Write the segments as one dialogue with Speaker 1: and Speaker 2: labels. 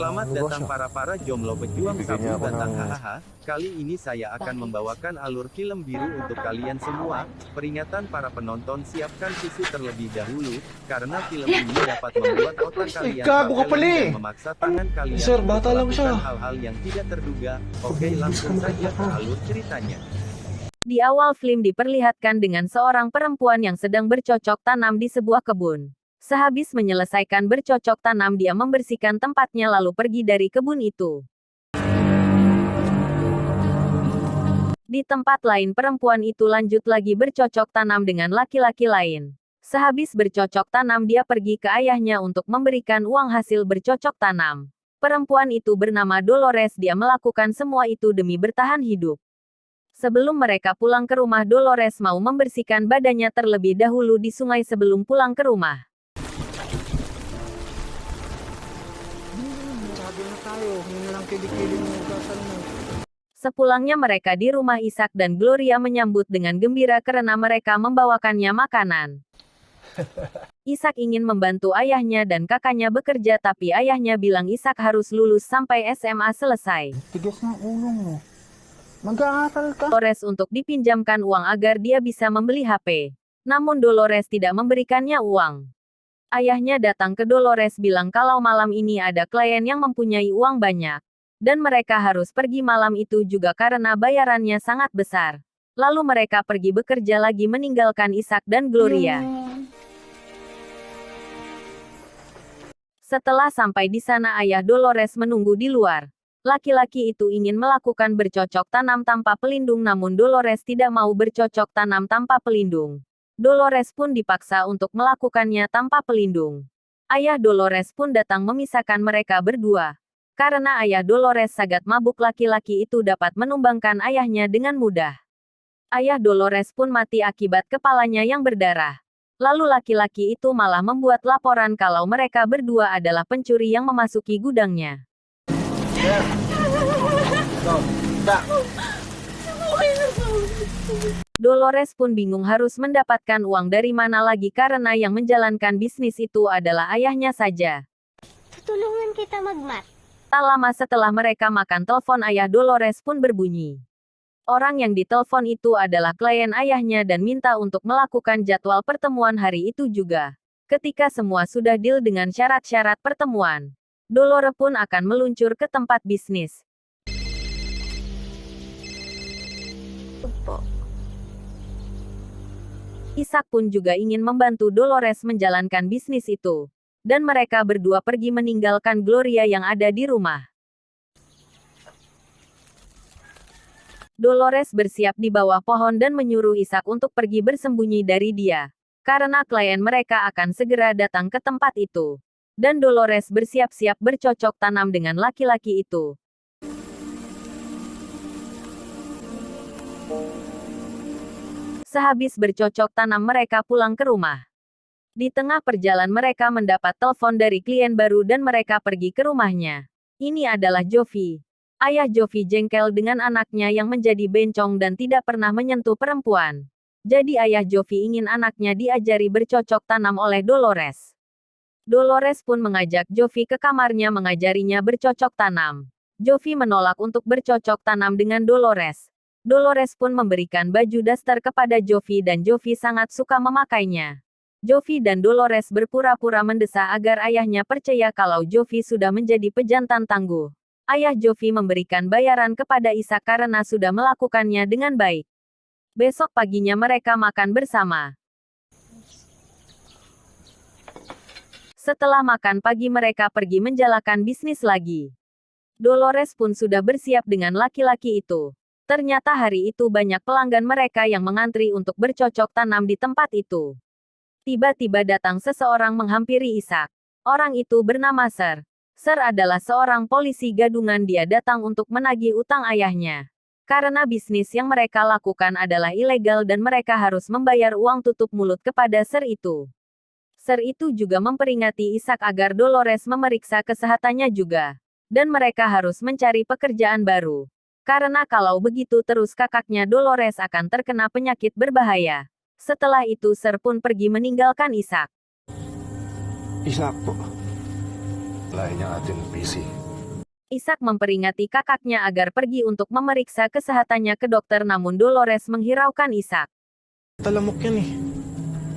Speaker 1: Selamat datang para jomblo pejuang
Speaker 2: Bibirnya
Speaker 1: sabu
Speaker 2: aku
Speaker 1: batang
Speaker 2: nangis.
Speaker 1: hahaha. Kali ini saya akan membawakan alur film biru untuk kalian semua. Peringatan para penonton, siapkan tisu terlebih dahulu, karena film ini dapat membuat otak kalian
Speaker 2: gago ka pala
Speaker 1: traveling dan
Speaker 2: eh.
Speaker 1: memaksa tangan kalian
Speaker 2: Sir,
Speaker 1: untuk
Speaker 2: bata lang siya.
Speaker 1: melakukan hal-hal yang tidak terduga. Oke, langsung saja ke alur ceritanya.
Speaker 3: Di awal film diperlihatkan dengan seorang perempuan yang sedang bercocok tanam di sebuah kebun. Sehabis menyelesaikan bercocok tanam, dia membersihkan tempatnya lalu pergi dari kebun itu. Di tempat lain, perempuan itu lanjut lagi bercocok tanam dengan laki-laki lain. Sehabis bercocok tanam, dia pergi ke ayahnya untuk memberikan uang hasil bercocok tanam. Perempuan itu bernama Dolores, dia melakukan semua itu demi bertahan hidup. Sebelum mereka pulang ke rumah, Dolores mau membersihkan badannya terlebih dahulu di sungai sebelum pulang ke rumah.
Speaker 2: Sabi na tayo, hindi na lang kilikili mo ugasan mo.
Speaker 3: Sepulangnya mereka di rumah, Ishak dan Gloria menyambut dengan gembira karena mereka membawakannya makanan. Ishak ingin membantu ayahnya dan kakaknya bekerja, tapi ayahnya bilang Ishak harus lulus sampai SMA selesai.
Speaker 2: Tigas ng ulo mo. Mag-aaral ka.
Speaker 3: Dolores untuk dipinjamkan uang agar dia bisa membeli HP. Namun Dolores tidak memberikannya uang. Ayahnya datang ke Dolores bilang kalau malam ini ada klien yang mempunyai uang banyak. Dan mereka harus pergi malam itu juga karena bayarannya sangat besar. Lalu mereka pergi bekerja lagi meninggalkan Ishak dan Gloria. Setelah sampai di sana, ayah Dolores menunggu di luar. Laki-laki itu ingin melakukan bercocok tanam tanpa pelindung, namun Dolores tidak mau bercocok tanam tanpa pelindung. Dolores pun dipaksa untuk melakukannya tanpa pelindung. Ayah Dolores pun datang memisahkan mereka berdua. Karena ayah Dolores sangat mabuk, laki-laki itu dapat menumbangkan ayahnya dengan mudah. Ayah Dolores pun mati akibat kepalanya yang berdarah. Lalu laki-laki itu malah membuat laporan kalau mereka berdua adalah pencuri yang memasuki gudangnya. Dolores pun bingung harus mendapatkan uang dari mana lagi karena yang menjalankan bisnis itu adalah ayahnya saja.
Speaker 4: Tutulungan kita magmat.
Speaker 3: Tak lama setelah mereka makan, telepon ayah Dolores pun berbunyi. Orang yang ditelepon itu adalah klien ayahnya dan minta untuk melakukan jadwal pertemuan hari itu juga. Ketika semua sudah deal dengan syarat-syarat pertemuan, Dolores pun akan meluncur ke tempat bisnis. Ishak pun juga ingin membantu Dolores menjalankan bisnis itu. Dan mereka berdua pergi meninggalkan Gloria yang ada di rumah. Dolores bersiap di bawah pohon dan menyuruh Ishak untuk pergi bersembunyi dari dia. Karena klien mereka akan segera datang ke tempat itu. Dan Dolores bersiap-siap bercocok tanam dengan laki-laki itu. Sehabis bercocok tanam, mereka pulang ke rumah. Di tengah perjalanan mereka mendapat telepon dari klien baru dan mereka pergi ke rumahnya. Ini adalah Jovi. Ayah Jovi jengkel dengan anaknya yang menjadi bencong dan tidak pernah menyentuh perempuan. Jadi ayah Jovi ingin anaknya diajari bercocok tanam oleh Dolores. Dolores pun mengajak Jovi ke kamarnya mengajarinya bercocok tanam. Jovi menolak untuk bercocok tanam dengan Dolores. Dolores pun memberikan baju daster kepada Jovi dan Jovi sangat suka memakainya. Jovi dan Dolores berpura-pura mendesak agar ayahnya percaya kalau Jovi sudah menjadi pejantan tangguh. Ayah Jovi memberikan bayaran kepada Ishak karena sudah melakukannya dengan baik. Besok paginya mereka makan bersama. Setelah makan pagi, mereka pergi menjalankan bisnis lagi. Dolores pun sudah bersiap dengan laki-laki itu. Ternyata hari itu banyak pelanggan mereka yang mengantri untuk bercocok tanam di tempat itu. Tiba-tiba datang seseorang menghampiri Ishak. Orang itu bernama Sir. Sir adalah seorang polisi gadungan, dia datang untuk menagih utang ayahnya. Karena bisnis yang mereka lakukan adalah ilegal dan mereka harus membayar uang tutup mulut kepada Sir itu. Sir itu juga memperingati Ishak agar Dolores memeriksa kesehatannya juga. Dan mereka harus mencari pekerjaan baru. Karena kalau begitu terus kakaknya Dolores akan terkena penyakit berbahaya. Setelah itu Sir pun pergi meninggalkan Ishak.
Speaker 2: Ishak po.
Speaker 5: Lain yang atin busy.
Speaker 3: Ishak memperingati kakaknya agar pergi untuk memeriksa kesehatannya ke dokter, namun Dolores menghiraukan Ishak.
Speaker 2: Talamok yan eh.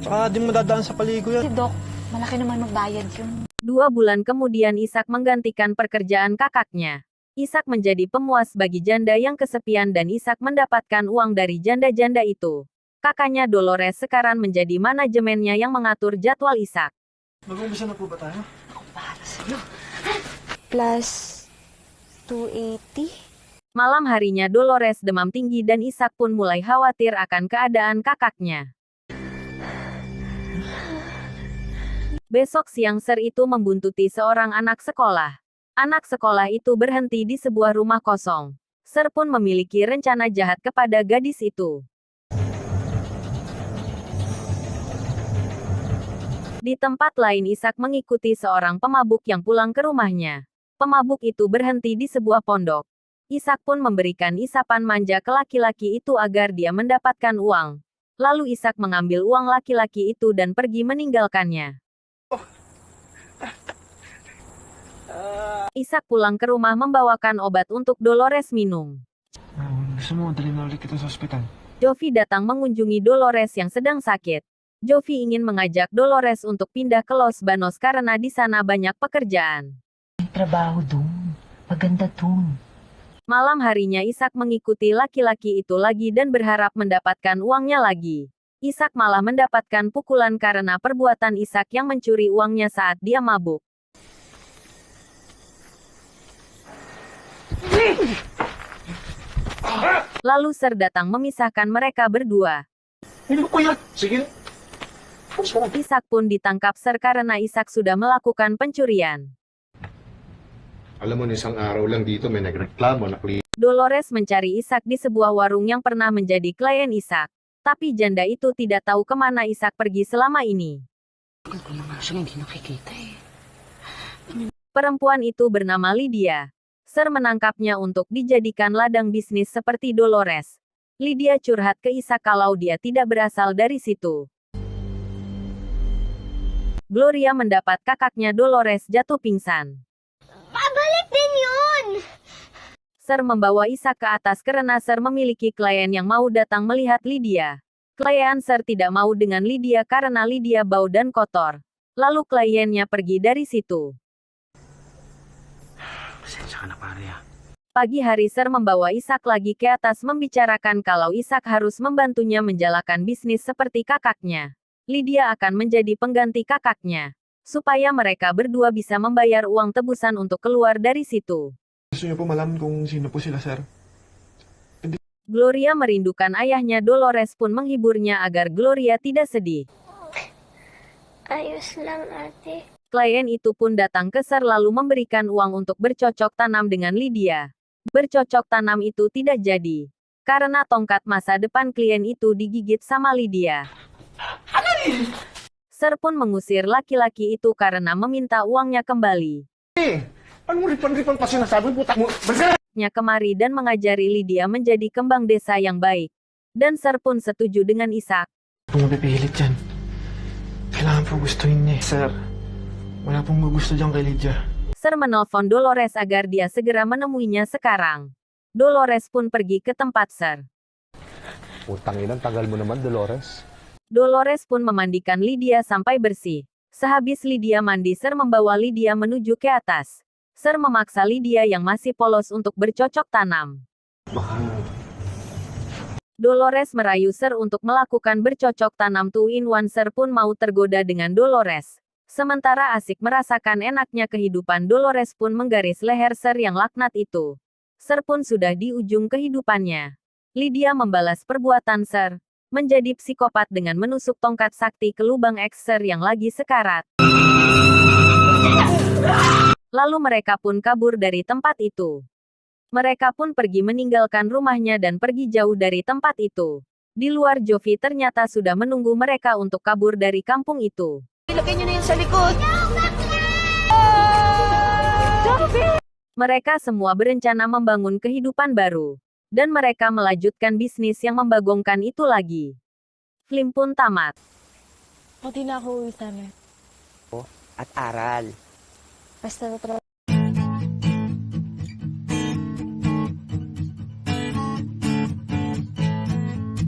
Speaker 2: Tsaka di madadaan sa paligo yan.
Speaker 5: Dok, malaki naman magbayad yun.
Speaker 3: 2 bulan kemudian Ishak menggantikan pekerjaan kakaknya. Ishak menjadi pemuas bagi janda yang kesepian dan Ishak mendapatkan uang dari janda-janda itu. Kakaknya Dolores sekarang menjadi manajemennya yang mengatur jadwal Ishak.
Speaker 2: Mag-umpisa na po ba tayo?
Speaker 5: Para sa'yo. Plus 280.
Speaker 3: Malam harinya Dolores demam tinggi dan Ishak pun mulai khawatir akan keadaan kakaknya. Besok siang Sir itu membuntuti seorang anak sekolah. Anak sekolah itu berhenti di sebuah rumah kosong. Sir pun memiliki rencana jahat kepada gadis itu. Di tempat lain Ishak mengikuti seorang pemabuk yang pulang ke rumahnya. Pemabuk itu berhenti di sebuah pondok. Ishak pun memberikan isapan manja ke laki-laki itu agar dia mendapatkan uang. Lalu Ishak mengambil uang laki-laki itu dan pergi meninggalkannya. Ishak pulang ke rumah membawakan obat untuk Dolores minum.
Speaker 2: Gusto mo, dalhin na ulit kita sa ospital.
Speaker 3: Jovi datang mengunjungi Dolores yang sedang sakit. Jovi ingin mengajak Dolores untuk pindah ke Los Banos karena di sana banyak pekerjaan.
Speaker 5: Trabaho dun. Maganda dun.
Speaker 3: Malam harinya Ishak mengikuti laki-laki itu lagi dan berharap mendapatkan uangnya lagi. Ishak malah mendapatkan pukulan karena perbuatan Ishak yang mencuri uangnya saat dia mabuk. Lalu Sir datang memisahkan mereka berdua.
Speaker 2: Hindi ko yan. Sige.
Speaker 3: Ishak pun ditangkap Sir karena Ishak sudah melakukan pencurian.
Speaker 6: Alam mo, isang araw lang dito may nagreklamo na
Speaker 3: Dolores mencari Ishak di sebuah warung yang pernah menjadi klien Ishak. Tapi janda itu tidak tahu kemana Ishak pergi selama ini. Perempuan itu bernama Lydia. Sir menangkapnya untuk dijadikan ladang bisnis seperti Dolores. Lydia curhat ke Ishak kalau dia tidak berasal dari situ. Gloria mendapat kakaknya Dolores jatuh pingsan.
Speaker 4: Pabalik din yun!
Speaker 3: Sir membawa Ishak ke atas karena Sir memiliki klien yang mau datang melihat Lydia. Klien Sir tidak mau dengan Lydia karena Lydia bau dan kotor. Lalu kliennya pergi dari situ.
Speaker 2: Pasensya ka na pare ah.
Speaker 3: Pagi hari Sir membawa Ishak lagi ke atas membicarakan kalau Ishak harus membantunya menjalankan bisnis seperti kakaknya. Lydia akan menjadi pengganti kakaknya. Supaya mereka berdua bisa membayar uang tebusan untuk keluar dari situ.
Speaker 6: Gusto niyo po malaman kung sino po sila, sir?
Speaker 3: Gloria merindukan ayahnya. Dolores pun menghiburnya agar Gloria tidak sedih.
Speaker 4: Ayos lang, ate.
Speaker 3: Klien itu pun datang ke Sir lalu memberikan uang untuk bercocok tanam dengan Lydia. Bercocok tanam itu tidak jadi. Karena tongkat masa depan klien itu digigit sama Lydia. Sir pun mengusir laki-laki itu karena meminta uangnya kembali.
Speaker 6: Anong ripan-ripan pa sinasabi po?
Speaker 3: Nya kemari dan mengajari Lydia menjadi kembang desa yang baik. Dan Sir pun setuju dengan Ishak.
Speaker 2: Kung mapipilit yan, kailangan po gustuhin niya. Sir, wala pong gusto dyan kay Lydia.
Speaker 3: Sir menelpon Dolores agar dia segera menemuinya sekarang. Dolores pun pergi ke tempat Sir.
Speaker 6: Putang ina, tagal mo naman, Dolores.
Speaker 3: Dolores pun memandikan Lydia sampai bersih. Sehabis Lydia mandi, Sir membawa Lydia menuju ke atas. Sir memaksa Lydia yang masih polos untuk bercocok tanam. Dolores merayu Sir untuk melakukan bercocok tanam 2-in-1. Sir pun mau tergoda dengan Dolores. Sementara asik merasakan enaknya kehidupan, Dolores pun menggaris leher Sir yang laknat itu. Sir pun sudah di ujung kehidupannya. Lydia membalas perbuatan Sir, menjadi psikopat dengan menusuk tongkat sakti ke lubang X Sir yang lagi sekarat. Lalu mereka pun kabur dari tempat itu. Mereka pun pergi meninggalkan rumahnya dan pergi jauh dari tempat itu. Di luar Jovi ternyata sudah menunggu mereka untuk kabur dari kampung itu.
Speaker 5: Ilagay niyo na yun sa likod.
Speaker 3: Mereka semua berencana membangun kehidupan baru. Dan mereka melanjutkan bisnis yang membagongkan itu lagi. Film pun tamat.
Speaker 5: Pati na ako uwi sana.
Speaker 7: At aral.
Speaker 5: Basta